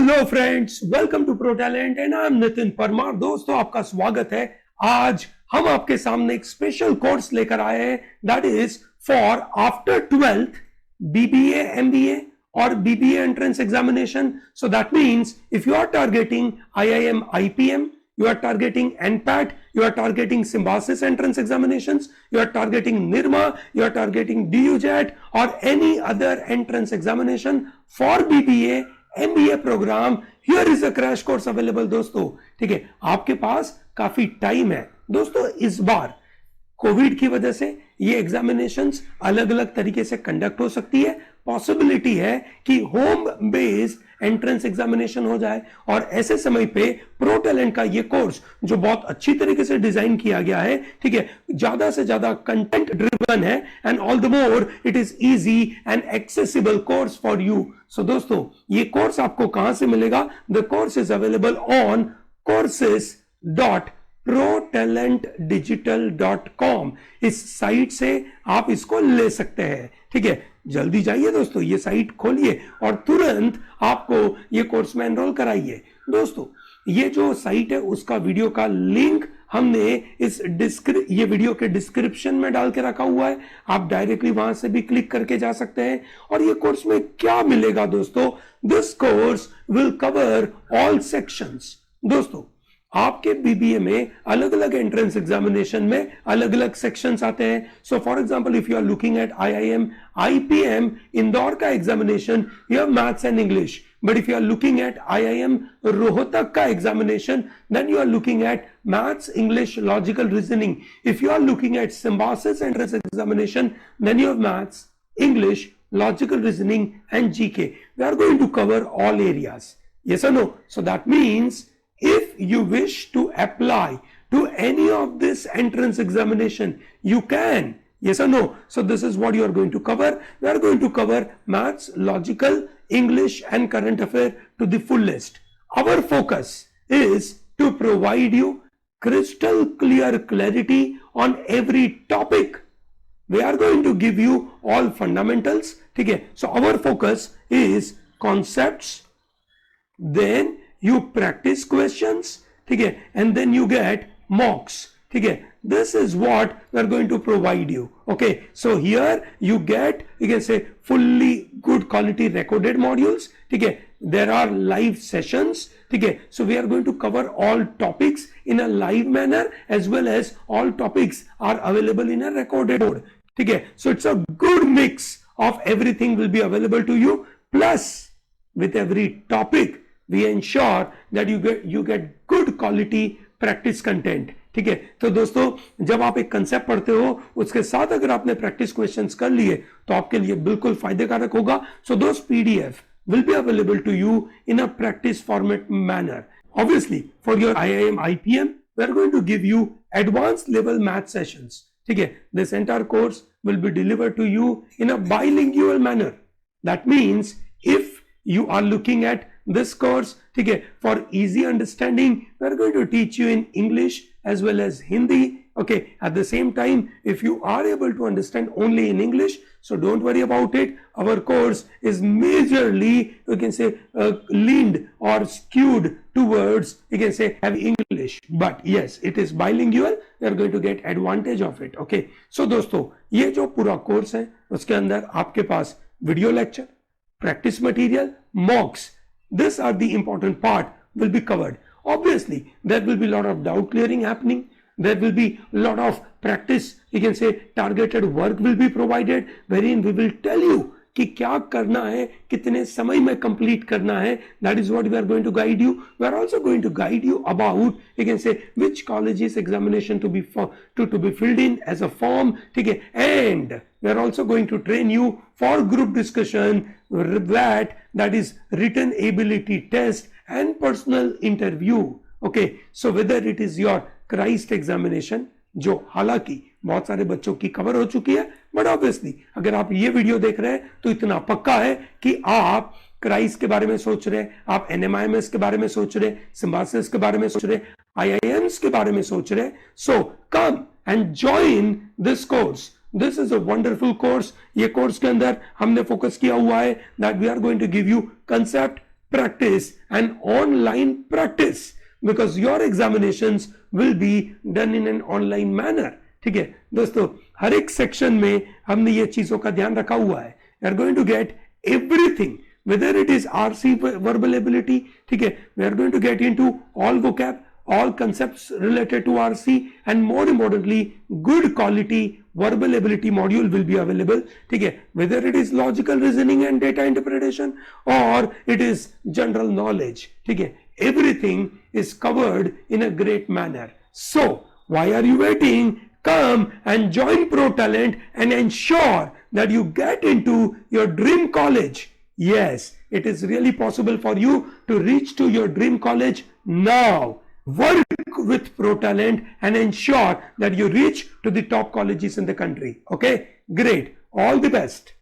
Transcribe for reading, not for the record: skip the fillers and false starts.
Hello friends, welcome to pro talent and I am Nitin Parmar. दोस्तों, आपका स्वागत है। आज हम आपके सामने एक स्पेशल कोर्स लेकर आए हैं, that is for after 12th BBA, MBA और BBA entrance examination. So that means if you are targeting IIM, IPM, you are targeting NPAT, you are targeting Symbiosis entrance examinations, you are targeting NIRMA, you are targeting DUJET or any other entrance examination for BBA, MBA program, here is a crash course available. दोस्तों, ठीक है, आपके पास काफी time है। दोस्तों, इस बार Covid की वजह से ये एग्जामिनेशंस अलग अलग तरीके से कंडक्ट हो सकती है। पॉसिबिलिटी है कि होम बेस्ड एंट्रेंस एग्जामिनेशन हो जाए, और ऐसे समय पे प्रो टैलेंट का ये कोर्स जो बहुत अच्छी तरीके से डिजाइन किया गया है, ठीक है, ज्यादा से ज्यादा कंटेंट ड्रिवन है, and all the more it is easy and accessible course for you. So दोस्तों, ये कोर्स आपको कहां से मिलेगा? The course is available on courses.protalentdigital.com। इस साइट से आप इसको ले सकते हैं, ठीक है। जल्दी जाइए दोस्तों, ये साइट खोलिए और तुरंत आपको ये कोर्स में एनरोल कराइए। दोस्तों, ये जो साइट है उसका वीडियो का लिंक हमने ये वीडियो के डिस्क्रिप्शन में डाल के रखा हुआ है। आप डायरेक्टली वहां से भी क्लिक करके जा सकते हैं। और ये कोर्स में क्या मिलेगा दोस्तों? This course will cover all sections. दोस्तों, आपके बीबीए में अलग अलग एंट्रेंस एग्जामिनेशन में अलग अलग सेक्शंस आते हैं। So for example, if you are looking at IIM, IPM Indore का examination, you have maths and English. But if you are looking at IIM Rohtak ka examination, then you are looking at maths, English, logical reasoning. If you are looking at Symbiosis entrance examination, then you have maths, English, logical reasoning and GK. We are going to cover all areas. Yes or no? So that means if you wish to apply to any of this entrance examination, you can. Yes or no? So this is what you are going to cover. We are going to cover maths, logical, English and current affair to the fullest. Our focus is to provide you crystal clear clarity on every topic. We are going to give you all fundamentals. ठीक है? So our focus is concepts, then you practice questions, ठीक है, and then you get mocks. ठीक है? This is what we are going to provide you. Okay, so here you get, you can say, fully good quality recorded modules. ठीक है? There are live sessions. ठीक है? So we are going to cover all topics in a live manner, as well as all topics are available in a recorded mode. ठीक है? So it's a good mix of everything will be available to you. Plus, with every topic, we ensure that you get good quality practice content. ठीक है? तो दोस्तों, जब आप एक concept पढ़ते हो, उसके साथ अगर आपने प्रैक्टिस क्वेश्चंस कर लिए तो आपके लिए बिल्कुल फायदेकारक होगा। सो दोस PDF will be available to you in a practice format manner. Obviously, for your IIM, IPM, we are going to give you advanced level math sessions. ठीक है? This entire course will be delivered to you in a bilingual manner. That means if you are looking at this course, ठीक है, for easy understanding, we are going to teach you in English as well as Hindi. Okay, at the same time, if you are able to understand only in English, so don't worry about it. Our course is majorly, you can say, leaned or skewed towards, you can say, have English. But yes, it is bilingual. You are going to get advantage of it. Okay, so दोस्तों, ये जो पूरा course है, उसके अंदर आपके पास video lecture, practice material, mocks, these are the important part will be covered. Obviously, there will be a lot of doubt clearing happening. There will be a lot of practice, you can say, targeted work will be provided, wherein we will tell you कि क्या करना है, कितने समय में complete करना है. That is what we are going to guide you. We are also going to guide you about, you can say, which colleges examination to be filled in as a form. ठीक है? And we are also going to train you for group discussion, that is written ability test and personal interview. Okay, so whether it is your Christ examination, जो हालांकि बहुत सारे बच्चों की cover हो चुकी है, बट ऑब्वियसली अगर आप ये वीडियो देख रहे हैं तो इतना पक्का है कि आप क्राइस्ट के बारे में सोच रहे हैं, आप एनएमआईएमएस के बारे में सोच रहे हैं, सिम्बासिस के बारे में सोच रहे हैं, आईआईएम्स के बारे में सोच रहे हैं. So come and join this course. This is a wonderful course. ये कोर्स के अंदर हमने फोकस किया हुआ है that we are going to give you concept, practice and online practice, because your examinations will be done in an online manner. ठीक है दोस्तों, हर एक सेक्शन में हमने ये चीजों का ध्यान रखा हुआ है. You are going to get everything, whether it is RC verbal ability, ठीक है, we are going to get into all vocab, all concepts related to RC, and more importantly good quality verbal ability module will be available. ठीक है, whether it is logical reasoning and data interpretation or it is general knowledge, ठीक है, everything is covered in a great manner. So why are you waiting? Come and join ProTalent and ensure that you get into your dream college. Yes, it is really possible for you to reach to your dream college now. Work with ProTalent and ensure that you reach to the top colleges in the country. Okay, great. All the best.